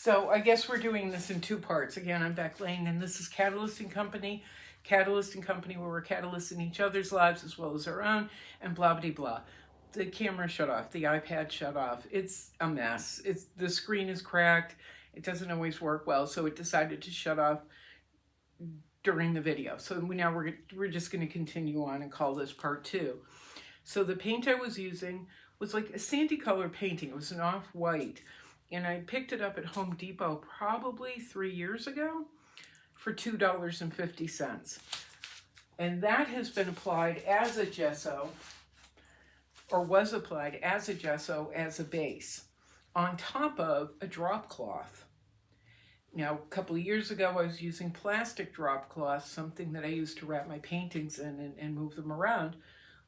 So I guess we're doing this in two parts. Again, I'm Beck Lane, and this is Catalyst and Company. Catalyst and Company, where we're catalysts in each other's lives as well as our own, and blah, blah, blah. The camera shut off. The iPad shut off. It's a mess. The screen is cracked. It doesn't always work well, so it decided to shut off during the video. So now we're just going to continue on and call this part two. So the paint I was using was like a sandy color painting. It was an off-white. And I picked it up at Home Depot probably 3 years ago for $2.50. And that has been applied as a gesso, or was applied as a gesso as a base, on top of a drop cloth. Now, a couple of years ago, I was using plastic drop cloth, something that I used to wrap my paintings in and move them around.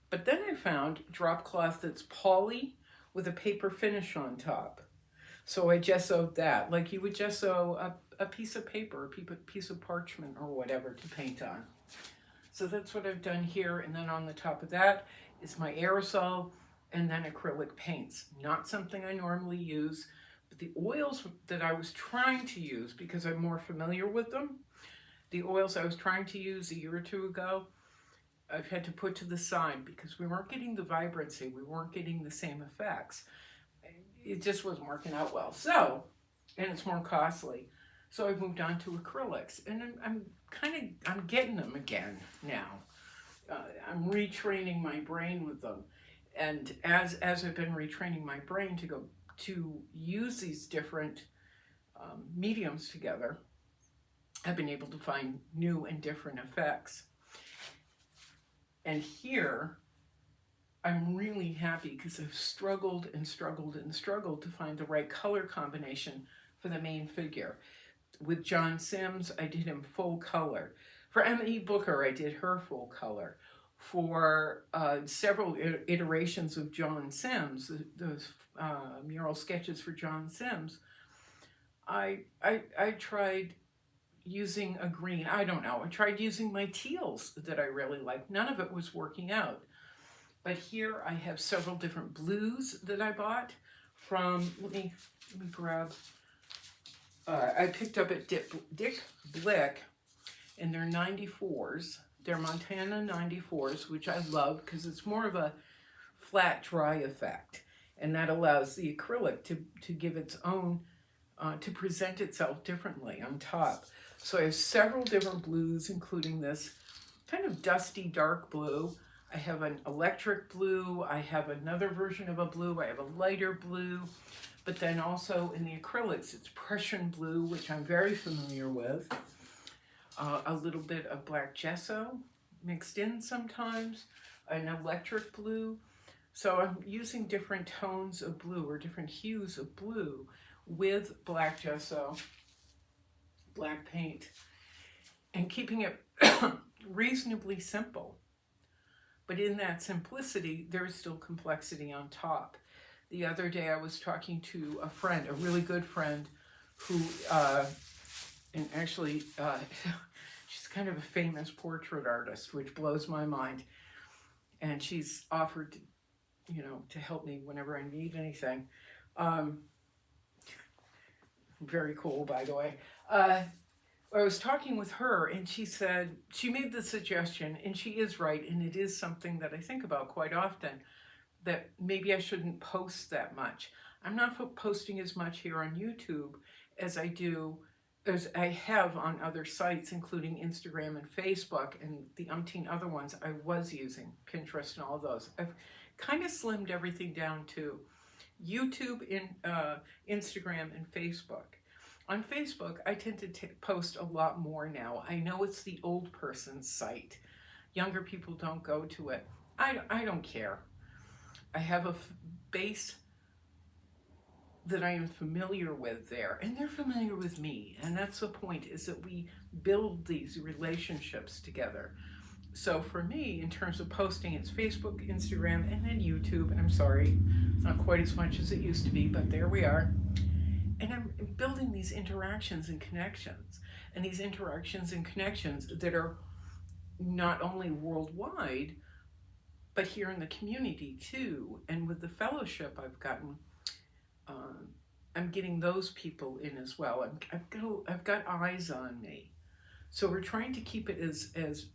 But then I found drop cloth that's poly with a paper finish on top. So I gessoed that, like you would gesso a piece of paper, a piece of parchment or whatever to paint on. So that's what I've done here. And then on the top of that is my aerosol and then acrylic paints. Not something I normally use, but the oils that I was trying to use, because I'm more familiar with them, the oils I was trying to use a year or two ago, I've had to put to the side because we weren't getting the vibrancy, we weren't getting the same effects. It just wasn't working out well. So, and it's more costly. So I've moved on to acrylics, and I'm getting them again now. I'm retraining my brain with them. And as I've been retraining my brain to use these different mediums together, I've been able to find new and different effects. And here, I'm really happy because I've struggled and struggled and struggled to find the right color combination for the main figure. With John Sims, I did him full color. For M.E. Booker, I did her full color. For several iterations of John Sims, those mural sketches for John Sims, I tried using a green. I don't know. I tried using my teals that I really like. None of it was working out. But here I have several different blues that I bought from, let me grab, I picked up at Dick Blick, and they're 94s. They're Montana 94s, which I love because it's more of a flat, dry effect. And that allows the acrylic to give its own, to present itself differently on top. So I have several different blues, including this kind of dusty dark blue. I have an electric blue, I have another version of a blue, I have a lighter blue, but then also in the acrylics, it's Prussian blue, which I'm very familiar with. A little bit of black gesso mixed in sometimes, an electric blue. So I'm using different tones of blue or different hues of blue with black gesso, black paint, and keeping it reasonably simple. But in that simplicity, there is still complexity on top. The other day I was talking to a friend, a really good friend, who, and actually, she's kind of a famous portrait artist, which blows my mind. And she's offered, to help me whenever I need anything. Very cool, by the way. I was talking with her, and she said, she made the suggestion, and she is right, and it is something that I think about quite often, that maybe I shouldn't post that much. I'm not posting as much here on YouTube as I have on other sites, including Instagram and Facebook, and the umpteen other ones I was using, Pinterest and all of those. I've kind of slimmed everything down to YouTube, Instagram, and Facebook. On Facebook, I tend to post a lot more now. I know it's the old person's site. Younger people don't go to it. I don't care. I have a base that I am familiar with there, and they're familiar with me. And that's the point, is that we build these relationships together. So for me, in terms of posting, it's Facebook, Instagram, and then YouTube. And I'm sorry, it's not quite as much as it used to be, but there we are. And I'm building these interactions and connections. And these interactions and connections that are not only worldwide, but here in the community too. And with the fellowship I've gotten, I'm getting those people in as well. I've got eyes on me. So we're trying to keep it as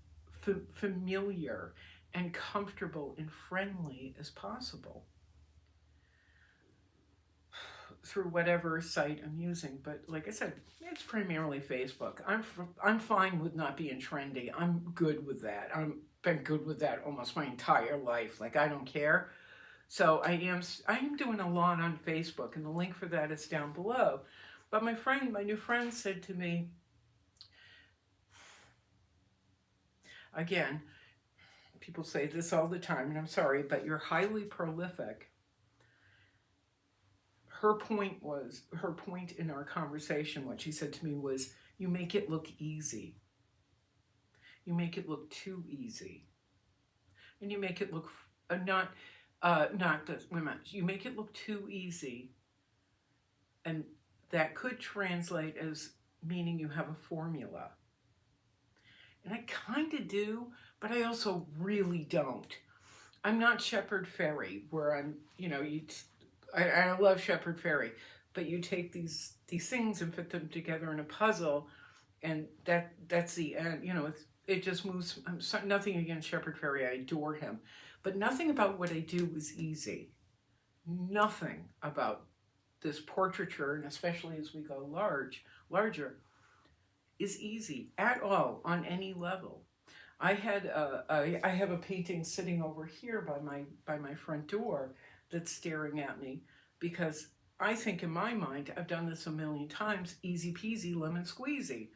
familiar and comfortable and friendly as possible through whatever site I'm using. But like I said, it's primarily Facebook. I'm fine with not being trendy. I'm good with that. I've been good with that almost my entire life. Like, I don't care. So I am doing a lot on Facebook, and the link for that is down below. But my new friend said to me, again, people say this all the time, and I'm sorry, but you're highly prolific. Her point in our conversation, what she said to me was, you make it look easy. You make it look too easy. And you make it look, you make it look too easy. And that could translate as meaning you have a formula. And I kind of do, but I also really don't. I'm not Shepard Fairey, where I'm, I love Shepard Fairey, but you take these things and fit them together in a puzzle, and that's the end. It just moves. Nothing against Shepard Fairey. I adore him, but nothing about what I do is easy. Nothing about this portraiture, and especially as we go larger, is easy at all on any level. I have a painting sitting over here by my front door that's staring at me, because I think in my mind, I've done this a million times, easy peasy lemon squeezy.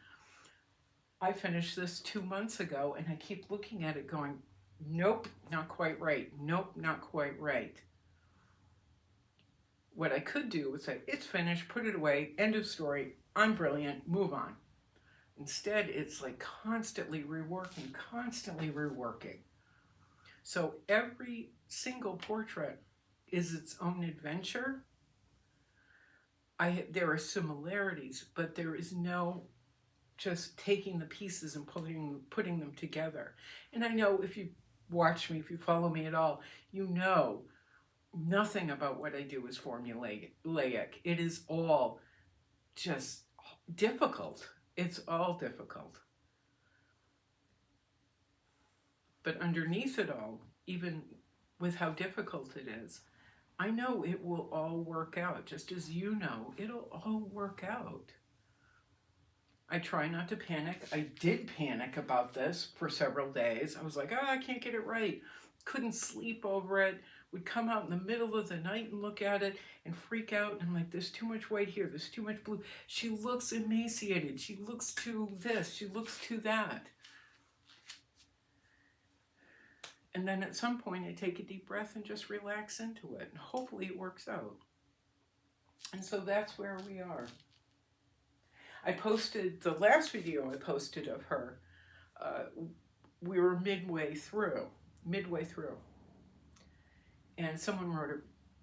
I finished this 2 months ago, and I keep looking at it going, nope, not quite right. Nope, not quite right. What I could do is say, it's finished, put it away, end of story, I'm brilliant, move on. Instead, it's like constantly reworking. So every single portrait is its own adventure. There are similarities, but there is no just taking the pieces and putting them together. And I know if you watch me, if you follow me at all, you know nothing about what I do is formulaic. It is all just difficult. It's all difficult. But underneath it all, even with how difficult it is, I know it will all work out, just as you know, it'll all work out. I try not to panic. I did panic about this for several days. I was like, I can't get it right. Couldn't sleep over it. Would come out in the middle of the night and look at it and freak out. And I'm like, there's too much white here. There's too much blue. She looks emaciated. She looks to this. She looks to that. And then at some point, I take a deep breath and just relax into it. And hopefully it works out. And so that's where we are. I posted the last video I posted of her. We were midway through. And someone wrote an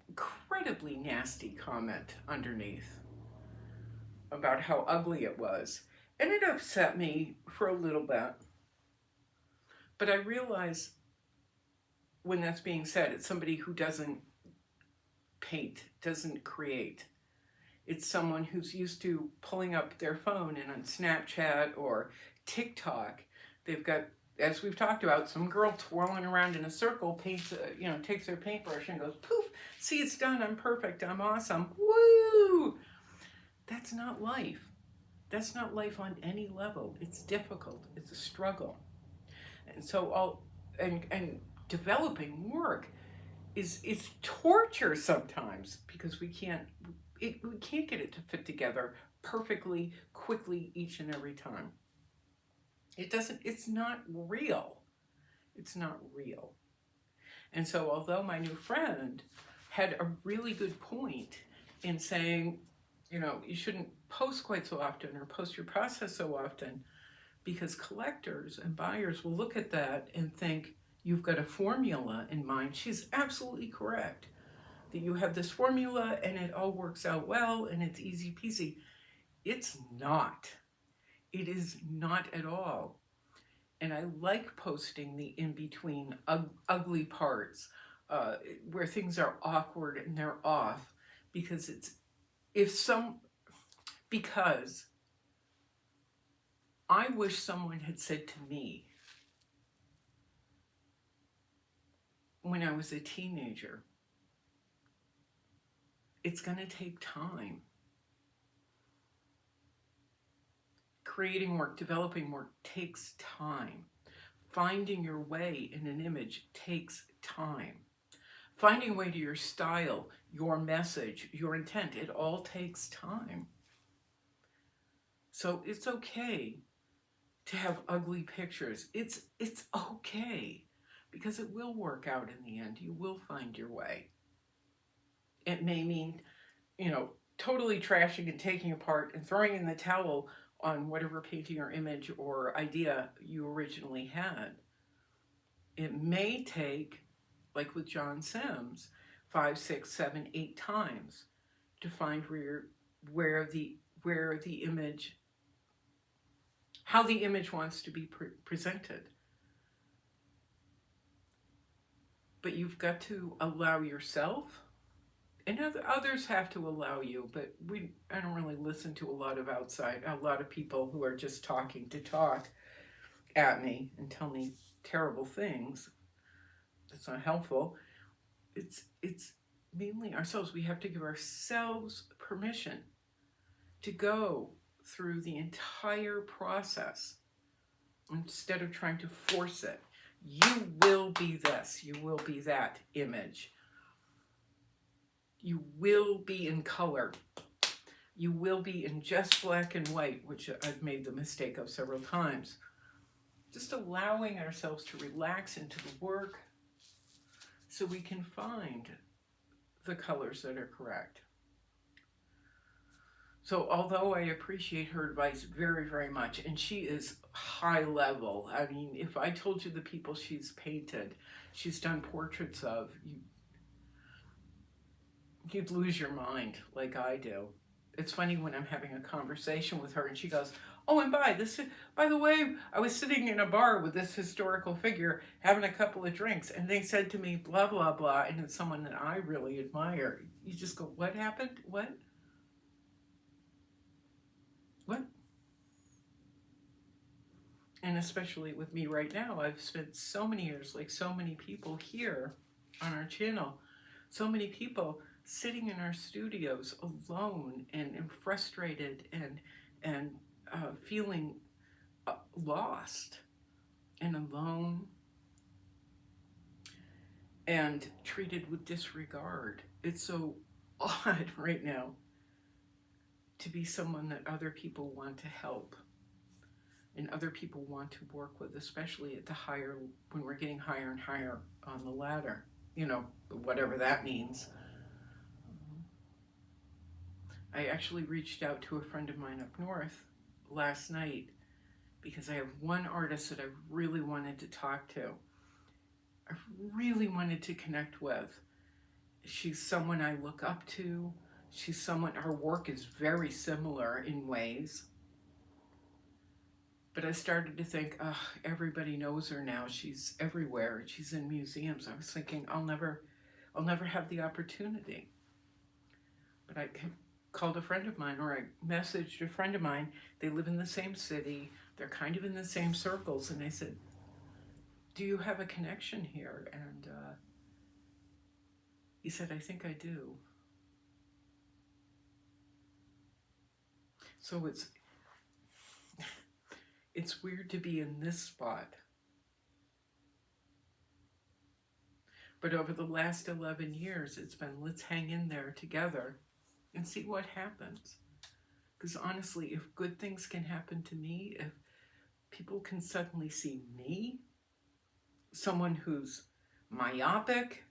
incredibly nasty comment underneath about how ugly it was. And it upset me for a little bit. But I realize when that's being said, it's somebody who doesn't paint, doesn't create. It's someone who's used to pulling up their phone and on Snapchat or TikTok, they've got, as we've talked about, some girl twirling around in a circle, paints, takes their paintbrush and goes, poof, see, it's done, I'm perfect, I'm awesome, woo! That's not life. That's not life on any level. It's difficult. It's a struggle. And so developing work it's torture sometimes, because we can't get it to fit together perfectly, quickly, each and every time. It's not real. It's not real. And so although my new friend had a really good point in saying, you shouldn't post quite so often or post your process so often, because collectors and buyers will look at that and think you've got a formula in mind. She's absolutely correct. That you have this formula and it all works out well and it's easy peasy. It's not. It is not at all. And I like posting the in-between ugly parts where things are awkward and they're off, because because I wish someone had said to me when I was a teenager, it's going to take time. Creating work, developing work takes time. Finding your way in an image takes time. Finding a way to your style, your message, your intent, it all takes time. So it's okay to have ugly pictures. It's okay, because it will work out in the end. You will find your way. It may mean, totally trashing and taking apart and throwing in the towel on whatever painting or image or idea you originally had. It may take, like with John Sims, 5, 6, 7, 8 times to find where the image, how the image wants to be presented. But you've got to allow yourself, and others have to allow you, but I don't really listen to a lot of people who are just talking to talk at me and tell me terrible things. That's not helpful. It's mainly ourselves. We have to give ourselves permission to go through the entire process instead of trying to force it. You will be this, you will be that image. You will be in color. You will be in just black and white, which I've made the mistake of several times. Just allowing ourselves to relax into the work so we can find the colors that are correct. So although I appreciate her advice very, very much, and she is high level. I mean, if I told you the people she's painted, she's done portraits of, you'd lose your mind like I do. It's funny when I'm having a conversation with her and she goes, oh, and by the way, I was sitting in a bar with this historical figure having a couple of drinks and they said to me, blah, blah, blah, and it's someone that I really admire. You just go, what happened? What? And especially with me right now, I've spent so many years, like so many people here on our channel, so many people sitting in our studios alone and frustrated and feeling lost and alone and treated with disregard. It's so odd right now to be someone that other people want to help and other people want to work with, especially at when we're getting higher and higher on the ladder, whatever that means. I actually reached out to a friend of mine up north last night because I have one artist that I really wanted to talk to. I really wanted to connect with. She's someone I look up to. She's someone, her work is very similar in ways. But I started to think, everybody knows her now. She's everywhere. She's in museums. I was thinking, I'll never have the opportunity. But I called a friend of mine, or I messaged a friend of mine. They live in the same city. They're kind of in the same circles. And I said, do you have a connection here? And he said, I think I do. So it's weird to be in this spot. But over the last 11 years, it's been, let's hang in there together and see what happens. Because honestly, if good things can happen to me, if people can suddenly see me, someone who's myopic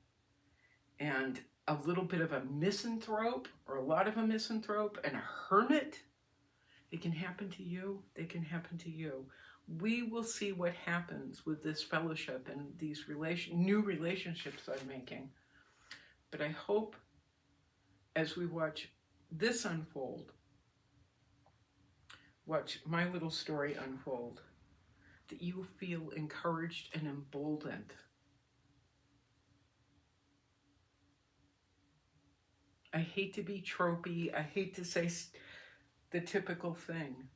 and a little bit of a misanthrope, or a lot of a misanthrope, and a hermit, it can happen to you, they can happen to you. We will see what happens with this fellowship and these new relationships I'm making. But I hope as we watch this unfold, watch my little story unfold, that you feel encouraged and emboldened. I hate to be tropey. I hate to say the typical thing.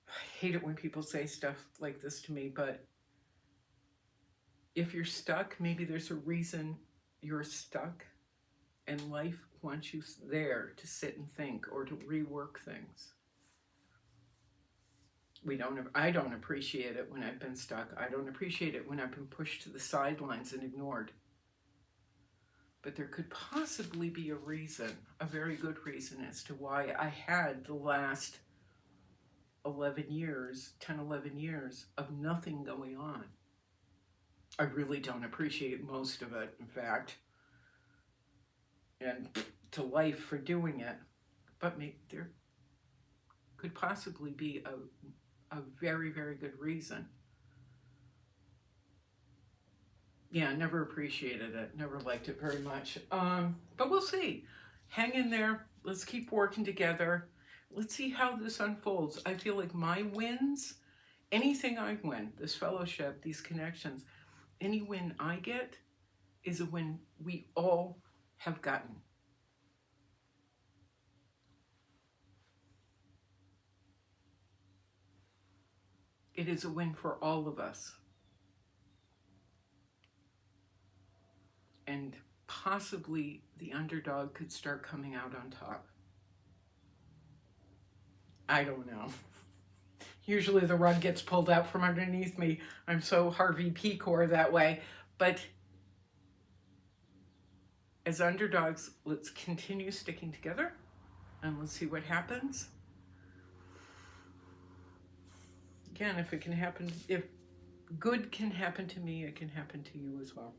I hate it when people say stuff like this to me, but if you're stuck, maybe there's a reason you're stuck, and life wants you there to sit and think or to rework things. I don't appreciate it when I've been stuck. I don't appreciate it when I've been pushed to the sidelines and ignored. But there could possibly be a reason, a very good reason, as to why I had the last 10, 11 years of nothing going on. I really don't appreciate most of it, in fact, and to life for doing it. But there could possibly be a very, very good reason. Yeah, I never appreciated it. Never liked it very much. But we'll see. Hang in there. Let's keep working together. Let's see how this unfolds. I feel like my wins, anything I win, this fellowship, these connections, any win I get is a win we all have gotten. It is a win for all of us. And possibly the underdog could start coming out on top. I don't know. Usually the rug gets pulled out from underneath me. I'm so Harvey Pecor that way. But as underdogs, let's continue sticking together and let's see what happens. Again, if it can happen, if good can happen to me, it can happen to you as well.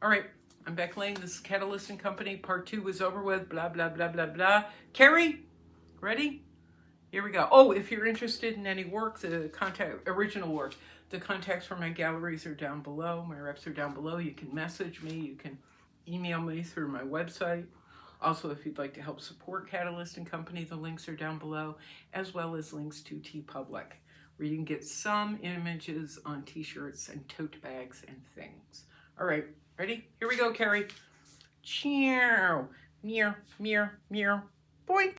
All right, I'm Beck Lane. This is Catalyst and Company. Part 2 is over with. Blah, blah, blah, blah, blah. Carrie, ready? Here we go. Oh, if you're interested in any work, original work, the contacts for my galleries are down below. My reps are down below. You can message me. You can email me through my website. Also, if you'd like to help support Catalyst and Company, the links are down below, as well as links to TeePublic, where you can get some images on t-shirts and tote bags and things. All right, ready? Here we go, Carrie. Cheer, meow, meow, meow, boink.